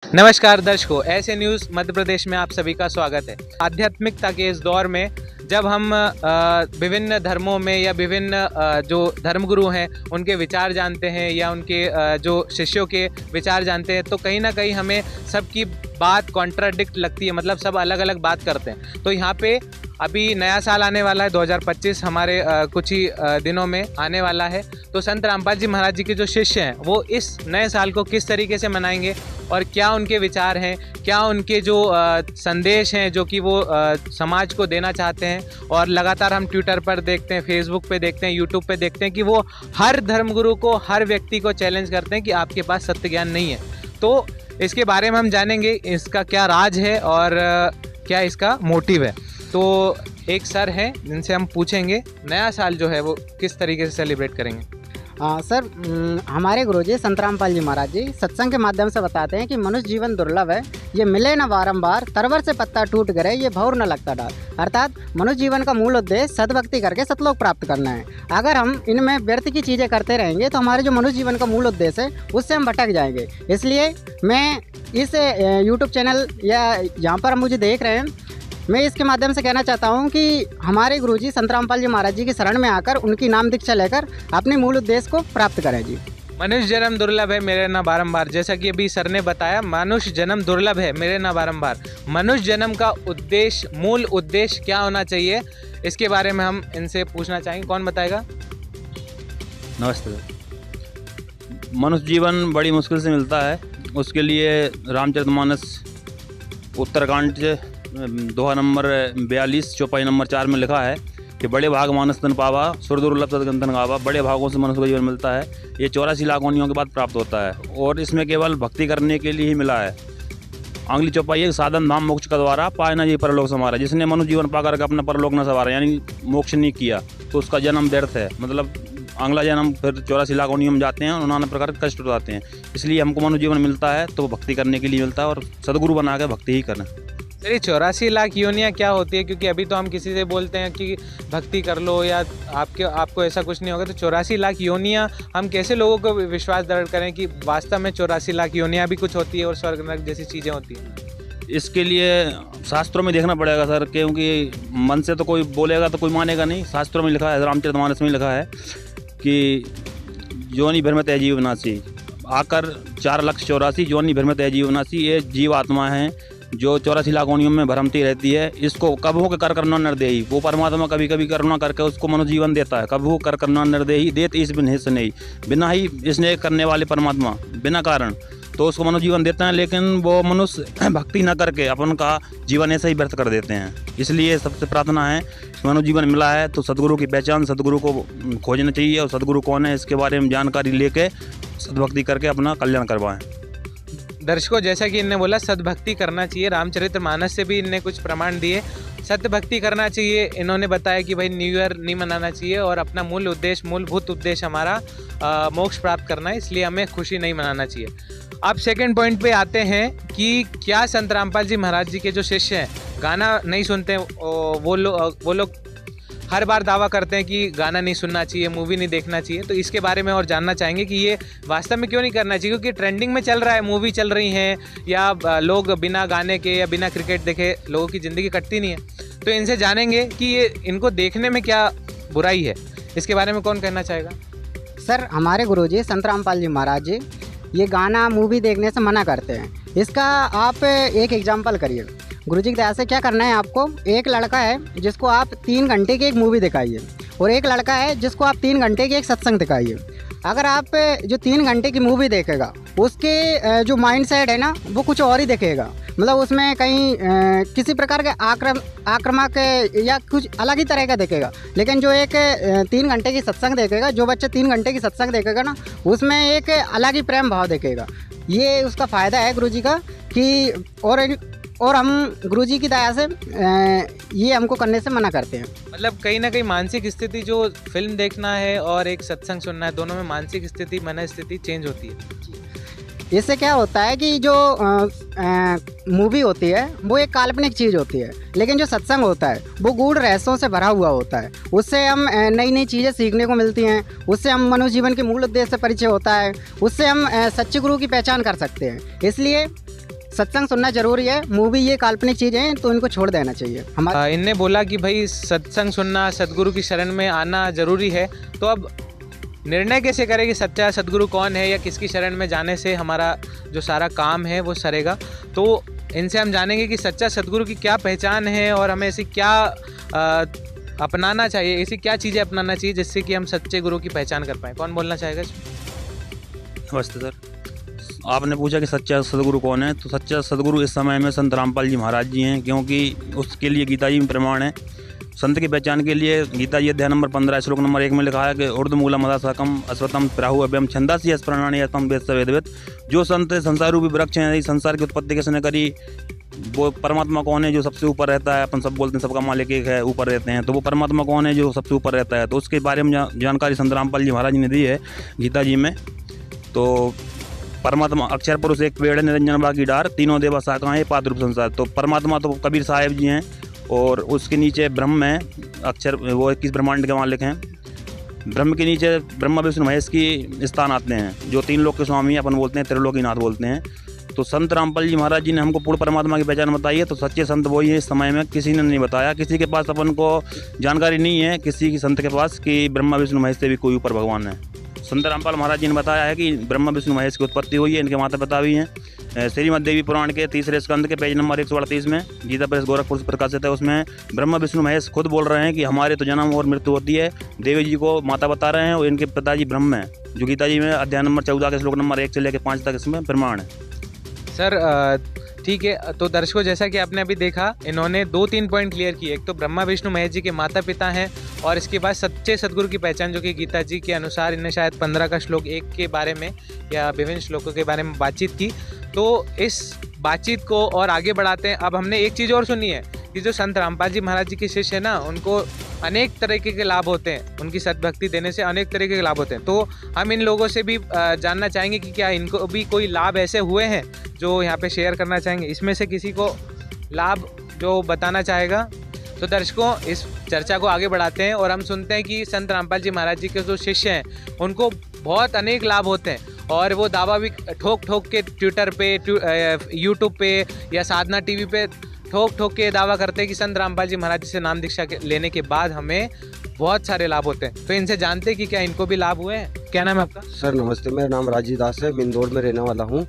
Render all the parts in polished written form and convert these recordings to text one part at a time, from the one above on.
नमस्कार दर्शकों, ऐसे न्यूज़ मध्य प्रदेश में आप सभी का स्वागत है। आध्यात्मिकता के इस दौर में जब हम विभिन्न धर्मों में या विभिन्न जो धर्मगुरु हैं उनके विचार जानते हैं या उनके जो शिष्यों के विचार जानते हैं, तो कहीं ना कहीं हमें सबकी बात कॉन्ट्राडिक्ट लगती है, मतलब सब अलग अलग बात करते हैं। तो यहाँ पे अभी नया साल आने वाला है, 2025 हमारे कुछ ही दिनों में आने वाला है। तो संत रामपाल जी महाराज जी के जो शिष्य हैं वो इस नए साल को किस तरीके से मनाएंगे और क्या उनके विचार हैं, क्या उनके जो संदेश हैं जो कि वो समाज को देना चाहते हैं। और लगातार हम ट्विटर पर देखते हैं, फेसबुक पे देखते हैं, यूट्यूब पे देखते हैं कि वो हर धर्मगुरु को, हर व्यक्ति को चैलेंज करते हैं कि आपके पास सत्य ज्ञान नहीं है। तो इसके बारे में हम जानेंगे इसका क्या राज है और क्या इसका मोटिव है। तो एक सर हैं जिनसे हम पूछेंगे नया साल जो है वो किस तरीके से सेलिब्रेट करेंगे। सर, हमारे गुरुजी संत रामपाल जी महाराज जी सत्संग के माध्यम से बताते हैं कि मनुष्य जीवन दुर्लभ है, ये मिले न बारंबार, तरवर से पत्ता टूट गए, ये भौर न लगता डाल। अर्थात मनुष्य जीवन का मूल उद्देश्य सद्भक्ति करके सतलोक प्राप्त करना है। अगर हम इनमें व्यर्थ की चीज़ें करते रहेंगे तो हमारे जो मनुष्य जीवन का मूल उद्देश्य है उससे हम भटक जाएंगे। इसलिए मैं इस यूट्यूब चैनल या जहाँ पर हम मुझे देख रहे हैं, मैं इसके माध्यम से कहना चाहता हूं कि हमारे गुरुजी संत रामपाल जी महाराज जी की शरण में आकर उनकी नाम दीक्षा लेकर अपने मूल उद्देश्य को प्राप्त करें जी। मनुष्य जन्म दुर्लभ है, मेरे ना बारंबार। जैसा कि अभी सर ने बताया, मनुष्य जन्म दुर्लभ है, मेरे ना बारंबार। मनुष्य जन्म का उद्देश्य, मूल उद्देश्य क्या होना चाहिए, इसके बारे में हम इनसे पूछना चाहेंगे। कौन बताएगा? नमस्ते। मनुष्य जीवन बड़ी मुश्किल से मिलता है, उसके लिए रामचरितमानस उत्तरकांड दोहा नंबर 42 चौपाई नंबर 4 में लिखा है कि बड़े भाग मानस तन पावा, सुर दुर्लभ सदगंधन गावा। बड़े भागों से मनुष्य को जीवन मिलता है, ये 84 लाख योनियों के बाद प्राप्त होता है और इसमें केवल भक्ति करने के लिए ही मिला है। अगली चौपाई है, साधन धाम मोक्ष का द्वारा पाए ना ये परलोक संवारा। जिसने मनुष्य जीवन पाकर के अपना परलोक न संवारा, यानी मोक्ष नहीं किया, तो उसका जन्म व्यर्थ है। मतलब अगला जन्म फिर 84 लाख योनियों में जाते हैं और नाना प्रकार के कष्ट उठाते हैं। इसलिए हमको मनुष्य जीवन मिलता है तो भक्ति करने के लिए मिलता है और सदगुरु बना के भक्ति ही करना। चलिए, 84 लाख योनियाँ क्या होती है? क्योंकि अभी तो हम किसी से बोलते हैं कि भक्ति कर लो या आपको ऐसा कुछ नहीं होगा, तो 84 लाख योनियाँ हम कैसे लोगों को विश्वास दृढ़ करें कि वास्तव में 84 लाख योनियाँ भी कुछ होती है और स्वर्ग नरक जैसी चीज़ें होती हैं? इसके लिए शास्त्रों में देखना पड़ेगा सर, क्योंकि मन से तो कोई बोलेगा तो कोई मानेगा नहीं। शास्त्रों में लिखा है, रामचरितमानस में लिखा है कि योनि भर में तहजीव विनाशी, आकर 4,84,000 योनि भर में तहजीव विनाशी। ये जीव आत्मा है जो 84 लाख योनियों में भ्रमती रहती है। इसको कब हो कर करना निर्देही, वो परमात्मा कभी कभी करुणा करके उसको मनुष्य जीवन देता है। कब हो कर करना निर्देही, देत इस बिन हिस्स नहीं। बिना ही इसने करने वाले परमात्मा बिना कारण तो उसको मनुष्य जीवन देता है, लेकिन वो मनुष्य भक्ति न करके अपन का जीवन ऐसे ही व्यर्थ कर देते हैं। इसलिए सबसे प्रार्थना है, मनुष्य जीवन मिला है तो सदगुरु की पहचान, सदगुरु को खोजना चाहिए और सदगुरु कौन है इसके बारे में जानकारी लेके सदभक्ति करके अपना कल्याण करवाएं। दर्शकों, जैसा कि इनने बोला सद्भक्ति करना चाहिए, रामचरितमानस से भी इनने कुछ प्रमाण दिए। सत्य भक्ति करना चाहिए। इन्होंने बताया कि भाई न्यू ईयर नहीं मनाना चाहिए और अपना मूल उद्देश्य, मूलभूत उद्देश्य हमारा मोक्ष प्राप्त करना है, इसलिए हमें खुशी नहीं मनाना चाहिए। अब सेकंड पॉइंट पे आते हैं कि क्या संत रामपाल जी महाराज जी के जो शिष्य हैं गाना नहीं सुनते, वो लोग हर बार दावा करते हैं कि गाना नहीं सुनना चाहिए, मूवी नहीं देखना चाहिए। तो इसके बारे में और जानना चाहेंगे कि ये वास्तव में क्यों नहीं करना चाहिए, क्योंकि ट्रेंडिंग में चल रहा है, मूवी चल रही हैं या लोग बिना गाने के या बिना क्रिकेट देखे लोगों की ज़िंदगी कटती नहीं है। तो इनसे जानेंगे कि ये इनको देखने में क्या बुराई है। इसके बारे में कौन कहना चाहेगा? सर, हमारे गुरुजी संत रामपाल जी महाराज जी ये गाना मूवी देखने से मना करते हैं। इसका आप एक एग्जाम्पल करिए। गुरुजी की दया से क्या करना है आपको, एक लड़का है जिसको आप 3 घंटे की एक मूवी दिखाइए और एक लड़का है जिसको आप 3 घंटे की एक सत्संग दिखाइए। अगर आप जो 3 घंटे की मूवी देखेगा उसके जो माइंड सेट है ना वो कुछ और ही देखेगा, मतलब उसमें कहीं किसी प्रकार के आक्रामक या कुछ अलग ही तरह का देखेगा। लेकिन जो एक 3 घंटे की सत्संग देखेगा, जो बच्चा 3 घंटे की सत्संग देखेगा ना, उसमें एक अलग ही प्रेम भाव देखेगा। ये उसका फ़ायदा है गुरुजी का कि और हम गुरुजी की दया से ये हमको करने से मना करते हैं। मतलब कहीं ना कहीं मानसिक स्थिति, जो फिल्म देखना है और एक सत्संग सुनना है, दोनों में मानसिक स्थिति, मन स्थिति चेंज होती है। इससे क्या होता है कि जो मूवी होती है वो एक काल्पनिक चीज़ होती है, लेकिन जो सत्संग होता है वो गूढ़ रहस्यों से भरा हुआ होता है। उससे हम नई नई चीज़ें सीखने को मिलती हैं, उससे हम मनुष्य जीवन के मूल उद्देश्य से परिचय होता है, उससे हम सच्चे गुरु की पहचान कर सकते हैं। इसलिए सत्संग सुनना जरूरी है। मूवी ये काल्पनिक चीज़ें हैं तो इनको छोड़ देना चाहिए। हमारा इनने बोला कि भाई सत्संग सुनना, सदगुरु की शरण में आना ज़रूरी है, तो अब निर्णय कैसे करें कि सच्चा सदगुरु कौन है या किसकी शरण में जाने से हमारा जो सारा काम है वो सरेगा। तो इनसे हम जानेंगे कि सच्चा सदगुरु की क्या पहचान है और हमें ऐसी क्या अपनाना चाहिए, ऐसी क्या चीज़ें अपनाना चाहिए जिससे कि हम सच्चे गुरु की पहचान कर पाएँ। कौन बोलना चाहेगा इसमें? नमस्ते सर। आपने पूछा कि सच्चा सदगुरु कौन है, तो सच्चा सदगुरु इस समय में संत रामपाल जी महाराज जी हैं, क्योंकि उसके लिए गीता जी में प्रमाण है। संत की पहचान के लिए गीता जी अध्याय नंबर 15 श्लोक नंबर 1 में लिखा है कि ऊर्ध्वमूलम अधःशाखम अश्वत्थम प्राहु अभ्यम छंदासी स्प्रणानि यस्तम वेद स वेदवित्। जो संत संसार रूपी वृक्ष हैं, इस संसार की उत्पत्ति किसने करी, वो परमात्मा कौन है जो सबसे ऊपर रहता है। अपन सब बोलते हैं सबका मालिक एक है, ऊपर रहते हैं, तो वो परमात्मा कौन है जो सबसे ऊपर रहता है, तो उसके बारे में जानकारी संत रामपाल जी महाराज ने दी है गीता जी में। तो परमात्मा अक्षर पुरुष एक पेड़ है, निरंजन बाकी डार, तीनों देवा शाखाएं पाद रूप संसार। तो परमात्मा तो कबीर साहिब जी हैं, और उसके नीचे ब्रह्म है, अक्षर वो 21 ब्रह्मांड के मालिक हैं। ब्रह्म के नीचे ब्रह्मा विष्णु महेश की स्थान आते हैं, जो 3 लोक के स्वामी अपन बोलते हैं, त्रिलोकीनाथ बोलते हैं। तो संत रामपाल जी महाराज जी ने हमको पूर्ण परमात्मा की पहचान बताई है। तो सच्चे संत वही है इस समय में, किसी ने नहीं बताया, किसी के पास अपन को जानकारी नहीं है किसी की संत के पास कि ब्रह्मा विष्णु महेश से भी कोई ऊपर भगवान है। संत रामपाल महाराज जी ने बताया है कि ब्रह्मा विष्णु महेश की उत्पत्ति हुई है, इनके माता पिता भी हैं। श्रीमद् देवी पुराण के 3रे स्कंद के पेज नंबर 138 में गीता प्रेस गोरखपुर से प्रकाशित है। उसमें ब्रह्मा विष्णु महेश खुद बोल रहे हैं कि हमारे तो जन्म और मृत्यु होती है, देवी जी को माता बता रहे हैं और इनके पिताजी ब्रह्म हैं, जो गीता जी में अध्याय नंबर 14 के श्लोक नंबर 1 से लेकर 5 तक इसमें प्रमाण है। सर ठीक है, तो दर्शकों जैसा कि आपने अभी देखा, इन्होंने 2-3 पॉइंट क्लियर किए। एक तो ब्रह्मा विष्णु महेश जी के माता पिता हैं, और इसके बाद सच्चे सदगुरु की पहचान जो कि गीता जी के अनुसार इन्हें शायद 15 का श्लोक 1 के बारे में या विभिन्न श्लोकों के बारे में बातचीत की। तो इस बातचीत को और आगे बढ़ाते हैं। अब हमने एक चीज़ और सुनी है कि जो संत रामपाल जी महाराज जी के शिष्य है ना, उनको अनेक तरीके के लाभ होते हैं, उनकी सद्भक्ति देने से अनेक तरीके के लाभ होते हैं। तो हम इन लोगों से भी जानना चाहेंगे कि क्या इनको भी कोई लाभ ऐसे हुए हैं जो यहाँ पे शेयर करना चाहेंगे। इसमें से किसी को लाभ जो बताना चाहेगा। तो दर्शकों इस चर्चा को आगे बढ़ाते हैं और हम सुनते हैं कि संत रामपाल जी महाराज जी के जो शिष्य हैं उनको बहुत अनेक लाभ होते हैं, और वो दावा भी ठोक ठोक के ट्विटर पे, यूट्यूब पे या साधना टीवी पे ठोक ठोक के दावा करते हैं कि संत रामपाल जी महाराज जी से नाम दीक्षा लेने के बाद हमें बहुत सारे लाभ होते हैं। तो इनसे जानते हैं कि क्या इनको भी लाभ हुए हैं। क्या नाम है आपका? सर नमस्ते, मेरा नाम राजीव दास है, मैं इंदौर में रहने वाला हूँ।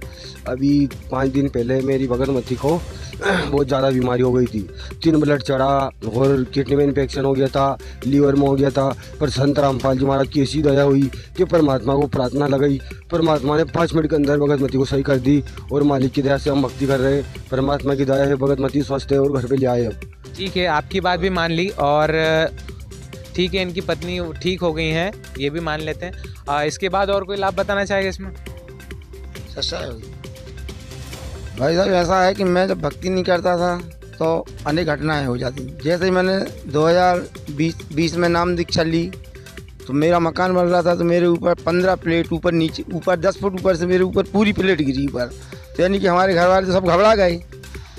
अभी 5 दिन पहले मेरी भगतमती को बहुत ज़्यादा बीमारी हो गई थी, 3 ब्लड चढ़ा और किडनी में इन्फेक्शन हो गया था, लीवर में हो गया था। पर संत रामपाल जी महाराज की ऐसी दया हुई कि परमात्मा को प्रार्थना लगाई, परमात्मा ने 5 मिनट के अंदर भगतमती को सही कर दी, और मालिक की दया से हम भक्ति कर रहे हैं। परमात्मा की दया है, भगतमती स्वस्थ है और घर पे ले आए। अब ठीक है, आपकी बात भी मान ली, और ठीक है इनकी पत्नी ठीक हो गई हैं, ये भी मान लेते हैं। इसके बाद और कोई लाभ बताना चाहेगा इसमें? भाई साहब ऐसा है कि मैं जब भक्ति नहीं करता था तो अनेक घटनाएं हो जाती। जैसे ही मैंने 2020 में नाम दीक्षा ली तो मेरा मकान बन रहा था, तो मेरे ऊपर 15 प्लेट ऊपर नीचे, ऊपर 10 फुट ऊपर से मेरे ऊपर पूरी प्लेट गिरी ऊपर। तो यानी कि हमारे घर वाले तो सब घबरा गए,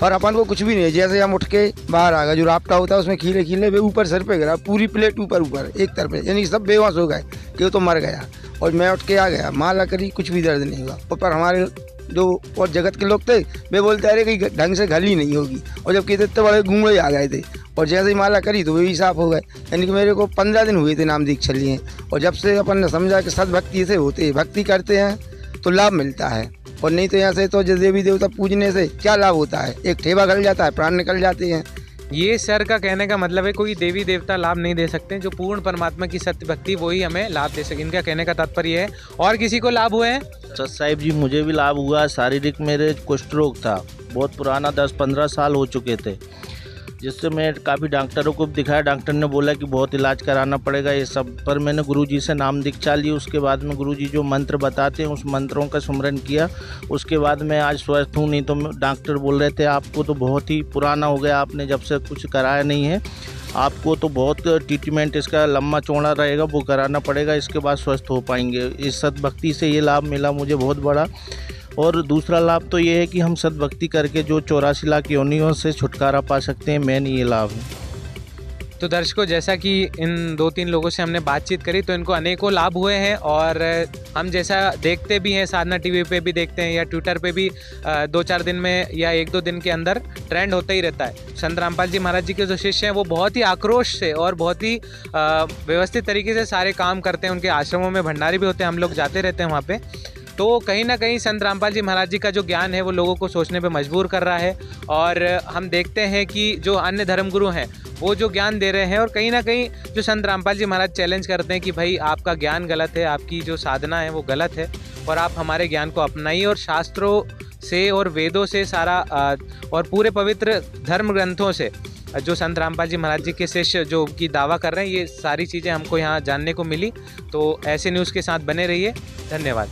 पर अपन को कुछ भी नहीं है। जैसे हम उठ के बाहर आ गए, जो राफ्टा होता है उसमें खीले खीले वे ऊपर सर पे गिरा, पूरी प्लेट ऊपर एक तरफ, यानी कि सब बेहोश हो गए कि वो तो मर गया। और मैं उठ के आ गया, माला करी, कुछ भी दर्द नहीं हुआ। और पर हमारे जो और जगत के लोग थे वे बोलते अरे कहीं ढंग से घली नहीं होगी, और जबकि इतने बड़े गूंगे आ गए थे। और जैसे ही माला करी तो वे भी साफ हो गए। यानी कि मेरे को 15 दिन हुए थे नाम दीक्षा लिए। और जब से अपन ने समझा कि सद्भक्ति से होते, भक्ति करते हैं तो लाभ मिलता है, और नहीं तो यहाँ से तो देवी देवता पूजने से क्या लाभ होता है, एक ठेवा गल जाता है, प्राण निकल जाते हैं। ये सर का कहने का मतलब है कोई देवी देवता लाभ नहीं दे सकते, जो पूर्ण परमात्मा की सत्य भक्ति वही हमें लाभ दे सके। इनका कहने का तात्पर्य है। और किसी को लाभ हुए हैं? सच साहिब जी मुझे भी लाभ हुआ। शारीरिक मेरे कुष्ठ रोग था, बहुत पुराना, 10-15 साल हो चुके थे, जिससे मैं काफ़ी डॉक्टरों को दिखाया। डॉक्टर ने बोला कि बहुत इलाज कराना पड़ेगा ये सब, पर मैंने गुरुजी से नाम दीक्षा ली। उसके बाद में गुरुजी जो मंत्र बताते हैं उस मंत्रों का सुमरन किया, उसके बाद मैं आज स्वस्थ हूँ। नहीं तो डॉक्टर बोल रहे थे आपको तो बहुत ही पुराना हो गया, आपने जब से कुछ कराया नहीं है, आपको तो बहुत ट्रीटमेंट इसका लंबा चौड़ा रहेगा, वो कराना पड़ेगा, इसके बाद स्वस्थ हो पाएंगे। इस सद्भक्ति से ये लाभ मिला मुझे बहुत बड़ा। और दूसरा लाभ तो ये है कि हम सद्भक्ति करके जो 84 लाख योनियों से छुटकारा पा सकते हैं, मेन ये लाभ है। तो दर्शकों, जैसा कि इन 2-3 लोगों से हमने बातचीत करी तो इनको अनेकों लाभ हुए हैं और हम जैसा देखते भी हैं, साधना टीवी पे भी देखते हैं या ट्विटर पे भी 2-4 दिन में या 1-2 दिन के अंदर ट्रेंड होता ही रहता है। संत रामपाल जी महाराज जी के जो शिष्य हैं वो बहुत ही आक्रोश से और बहुत ही व्यवस्थित तरीके से सारे काम करते हैं। उनके आश्रमों में भंडारे भी होते हैं, हम लोग जाते रहते हैं वहाँ पे। तो कहीं ना कहीं संत रामपाल जी महाराज जी का जो ज्ञान है वो लोगों को सोचने पे मजबूर कर रहा है और हम देखते हैं कि जो अन्य धर्मगुरु हैं वो जो ज्ञान दे रहे हैं और कहीं ना कहीं जो संत रामपाल जी महाराज चैलेंज करते हैं कि भाई आपका ज्ञान गलत है, आपकी जो साधना है वो गलत है और आप हमारे ज्ञान को अपनाइए और शास्त्रों से और वेदों से सारा और पूरे पवित्र धर्म ग्रंथों से जो संत रामपाल जी महाराज जी के शिष्य जो की दावा कर रहे हैं, ये सारी चीज़ें हमको यहाँ जानने को मिली। तो ऐसे न्यूज़ के साथ बने रहिए। धन्यवाद।